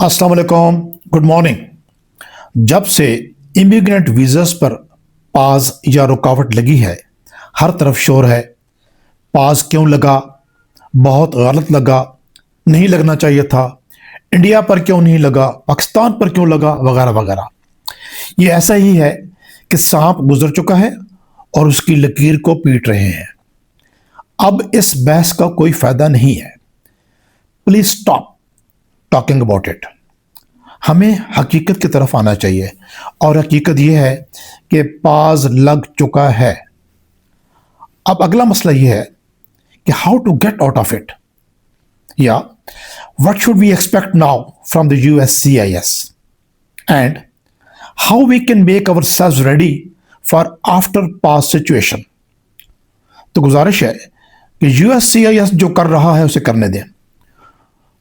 अस्सलाम वालेकुम, good morning. जब से इमिग्रेंट वीज़ास पर पाज या रुकावट लगी है, हर तरफ शोर है। पाज क्यों लगा, बहुत गलत लगा, नहीं लगना चाहिए था, इंडिया पर क्यों नहीं लगा, पाकिस्तान पर क्यों लगा, वगैरह वगैरह। ये ऐसा ही है कि सांप गुजर चुका है और उसकी लकीर को पीट रहे हैं। अब इस बहस का कोई फायदा नहीं है। Please stop talking about it. हमें हकीकत की तरफ आना चाहिए और हकीकत यह है कि पाज लग चुका है। अब अगला मसला यह है कि how to get out of it, या what should we expect now from the USCIS and how we can make ourselves ready for after pause situation. तो गुजारिश है कि USCIS जो कर रहा है उसे करने दें।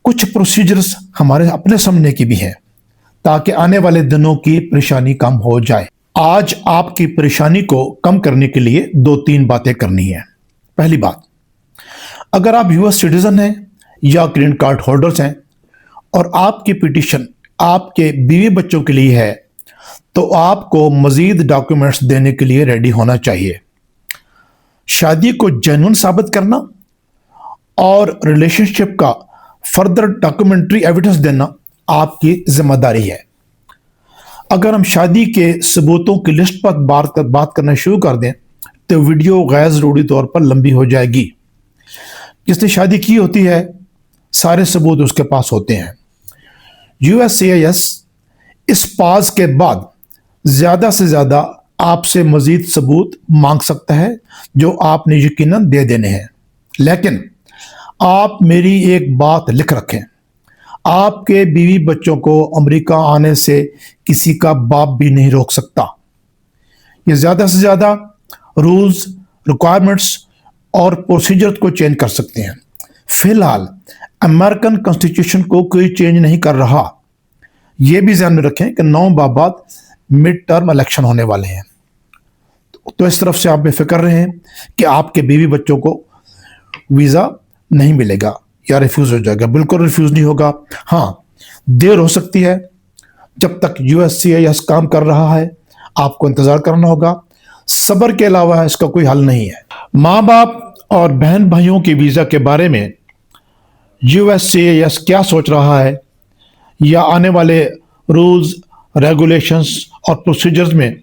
कुछ प्रोसीजर्स हमारे अपने समझने की भी हैं ताकि आने वाले दिनों की परेशानी कम हो जाए। आज आपकी परेशानी को कम करने के लिए 2-3 बातें करनी है। पहली बात, अगर आप US सिटीजन हैं या ग्रीन कार्ड होल्डर्स हैं और आपकी पिटीशन आपके बीवी बच्चों के लिए है, तो आपको मजीद डॉक्यूमेंट्स देने के लिए रेडी होना चाहिए। शादी को जेन्युइन साबित करना और रिलेशनशिप का फर्दर डॉक्यूमेंट्री एविडेंस देना आपकी जिम्मेदारी है। अगर हम शादी के सबूतों की लिस्ट पर बात करना शुरू कर दें तो वीडियो गैर ज़रूरी तौर पर लंबी हो जाएगी। जिसने शादी की होती है सारे सबूत उसके पास होते हैं। USCIS इस पाज के बाद ज़्यादा से ज़्यादा आपसे मज़ीद सबूत मांग सकता है जो आपने यकीनन दे देने हैं। लेकिन आप मेरी एक बात लिख रखें, आपके बीवी बच्चों को अमेरिका आने से किसी का बाप भी नहीं रोक सकता। ये ज़्यादा से ज़्यादा रूल्स, रिक्वायरमेंट्स और प्रोसीजर को चेंज कर सकते हैं। फिलहाल अमेरिकन कॉन्स्टिट्यूशन को कोई चेंज नहीं कर रहा। ये भी ध्यान में रखें कि 9 माह बाद मिड टर्म इलेक्शन होने वाले हैं। तो इस तरफ से आप बेफिक्र रहें कि आपके बीवी बच्चों को वीज़ा नहीं मिलेगा या रिफ्यूज़ हो जाएगा। बिल्कुल रिफ्यूज़ नहीं होगा। हाँ, देर हो सकती है। जब तक USCIS काम कर रहा है आपको इंतज़ार करना होगा। सब्र के अलावा इसका कोई हल नहीं है। माँ बाप और बहन भाइयों के वीज़ा के बारे में USCIS क्या सोच रहा है या आने वाले रूल्स, रेगुलेशंस और प्रोसीजर्स में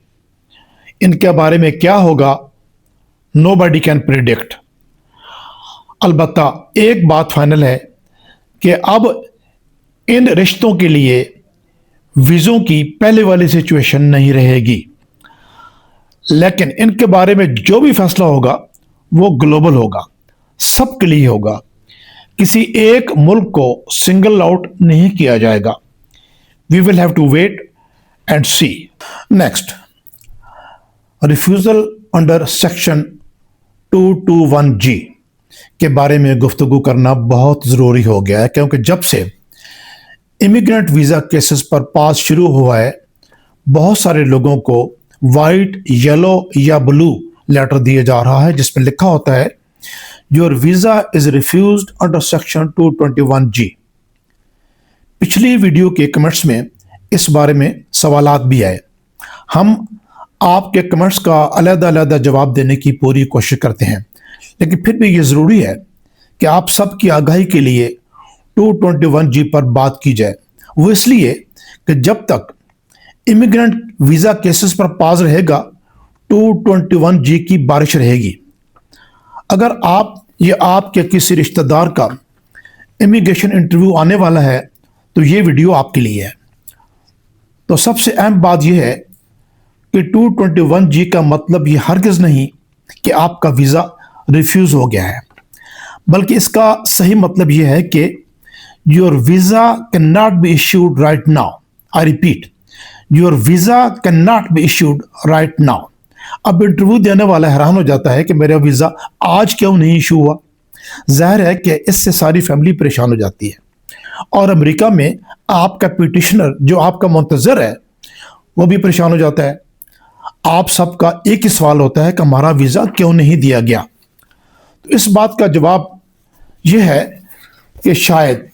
इनके बारे में क्या होगा, नोबडी कैन प्रिडिक्ट। अलबत्ता एक बात फाइनल है कि अब इन रिश्तों के लिए वीज़ों की पहले वाली सिचुएशन नहीं रहेगी। लेकिन इनके बारे में जो भी फैसला होगा वो ग्लोबल होगा, सबके लिए होगा। किसी एक मुल्क को सिंगल आउट नहीं किया जाएगा। We will have to wait and see. Next, refusal under section 221G के बारे में गुफ्तगू करना बहुत ज़रूरी हो गया है, क्योंकि जब से इमिग्रेंट वीज़ा केसेस पर पास शुरू हुआ है बहुत सारे लोगों को वाइट, येलो या ब्लू लेटर दिया जा रहा है जिसमें लिखा होता है your visa is refused under section 221G। पिछली वीडियो के कमेंट्स में इस बारे में सवालात भी आए। हम आपके कमेंट्स का अलग-अलग जवाब देने की पूरी कोशिश करते हैं, लेकिन फिर भी ये ज़रूरी है कि आप सबकी आगाही के लिए 221G पर बात की जाए। वो इसलिए कि जब तक इमिग्रेंट वीज़ा केसेस पर पास रहेगा 221G की बारिश रहेगी। अगर आप या आपके किसी रिश्तेदार का इमिग्रेशन इंटरव्यू आने वाला है तो ये वीडियो आपके लिए है। तो सबसे अहम बात यह है कि 221G का मतलब ये हरगिज़ नहीं कि आपका वीज़ा रिफ्यूज़ हो गया है, बल्कि इसका सही मतलब यह है कि your visa can not be issued right now. I repeat, your visa can not be issued right now. अब इंटरव्यू देने वाला हैरान हो जाता है कि मेरा वीज़ा आज क्यों नहीं इशू हुआ। जाहिर है कि इससे सारी फैमिली परेशान हो जाती है और अमेरिका में आपका पिटिशनर जो आपका मुंतज़र है वो भी परेशान हो जाता है। आप सबका एक ही सवाल होता है कि हमारा वीज़ा क्यों नहीं दिया गया। तो इस बात का जवाब यह है कि शायद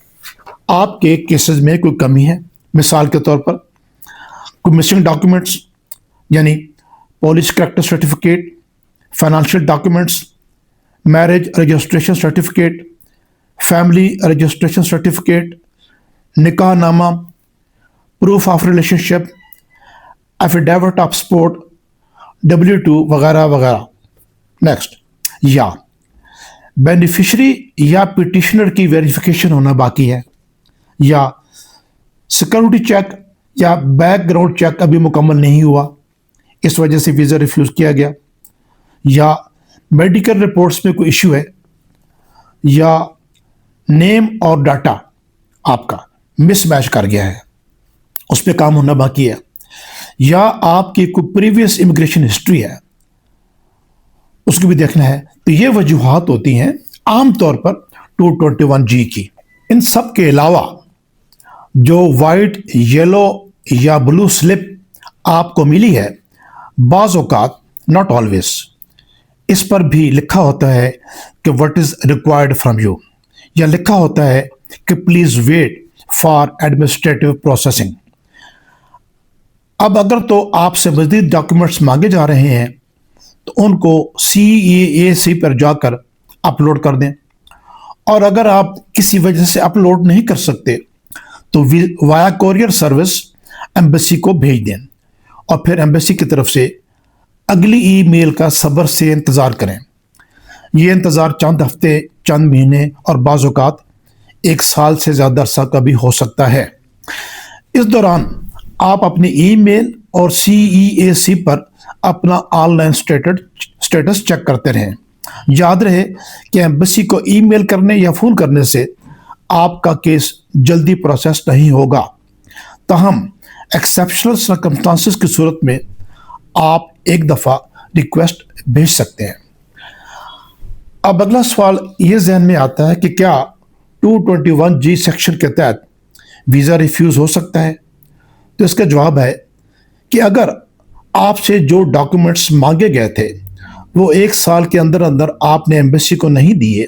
آپ کے کیسز میں کوئی کمی ہے، مثال کے طور پر کوئی مسنگ ڈاکیومنٹس یعنی police character certificate, financial documents, marriage registration certificate, family registration certificate, نکاح نامہ، proof of relation ship, affidavit of support, W2 وغیرہ وغیرہ۔ نیکسٹ، یا بینیفیشری یا پٹیشنر کی ویریفیکیشن ہونا باقی ہے، یا سیکورٹی چیک یا بیک گراؤنڈ چیک ابھی مکمل نہیں ہوا، اس وجہ سے ویزا ریفیوز کیا گیا، یا میڈیکل رپورٹس میں کوئی ایشو ہے، یا نیم اور ڈاٹا آپ کا مس میچ کر گیا ہے، اس پہ کام ہونا باقی ہے، یا آپ کی کوئی پریویس امیگریشن ہسٹری ہے، اس کو بھی دیکھنا ہے۔ تو یہ وجوہات ہوتی ہیں عام طور پر 221G کی۔ ان سب کے علاوہ جو وائٹ، یلو یا بلو سلپ آپ کو ملی ہے، بعض اوقات ناٹ آلویز اس پر بھی لکھا ہوتا ہے کہ what is required from you، یا لکھا ہوتا ہے کہ please wait for administrative processing. اب اگر تو آپ سے مزید ڈاکیومنٹس مانگے جا رہے ہیں تو ان کو CEAC پر جا کر اپلوڈ کر دیں، اور اگر آپ کسی وجہ سے اپلوڈ نہیں کر سکتے تو وایا کوریئر سروس ایمبیسی کو بھیج دیں، اور پھر ایمبیسی کی طرف سے اگلی ای میل کا صبر سے انتظار کریں۔ یہ انتظار چند ہفتے، چند مہینے اور بعض اوقات 1 سال سے زیادہ عرصہ کا بھی ہو سکتا ہے۔ اس دوران آپ اپنی ای میل اور CEAC پر اپنا آن لائن سٹیٹس چیک کرتے رہیں۔ یاد رہے کہ ایمبیسی کو ای میل کرنے یا فون کرنے سے آپ کا کیس جلدی پروسیس نہیں ہوگا، تاہم ایکسیپشنل سرکمسٹانسز کی صورت میں آپ ایک دفعہ ریکویسٹ بھیج سکتے ہیں۔ اب اگلا سوال یہ ذہن میں آتا ہے کہ کیا 221G سیکشن کے تحت ویزا ریفیوز ہو سکتا ہے؟ تو اس کا جواب ہے کہ اگر آپ سے جو ڈاکیومنٹس مانگے گئے تھے وہ 1 سال کے اندر اندر آپ نے ایمبیسی کو نہیں دیے،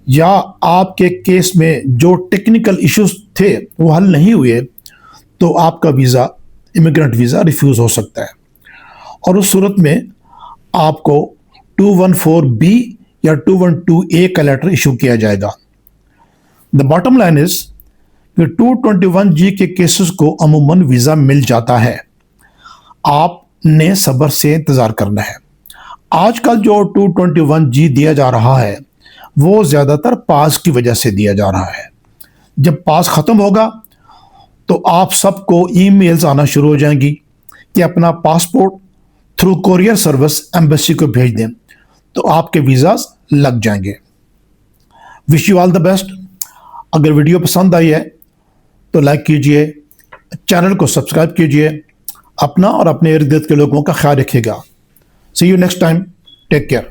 یا آپ کے کیس میں جو ٹیکنیکل ایشوز تھے وہ حل نہیں ہوئے، تو آپ کا ویزا، امیگرنٹ ویزا ریفیوز ہو سکتا ہے، اور اس صورت میں آپ کو 214B یا 212A کا لیٹر ایشو کیا جائے گا۔ دا باٹم لائن از کہ 221G کے کیسز کو عموماً ویزا مل جاتا ہے، آپ نے صبر سے انتظار کرنا ہے۔ آج کل جو 221G دیا جا رہا ہے وہ زیادہ تر پاس کی وجہ سے دیا جا رہا ہے۔ جب پاس ختم ہوگا تو آپ سب کو ای میلز آنا شروع ہو جائیں گی کہ اپنا passport through courier service embassy کو بھیج دیں، تو آپ کے ویزاز لگ جائیں گے۔ Wish you all the best. اگر ویڈیو پسند آئی ہے تو لائک کیجئے، چینل کو سبسکرائب کیجئے، اپنا اور اپنے ارد گرد کے لوگوں کا خیال رکھیے گا۔ See you next time, take care.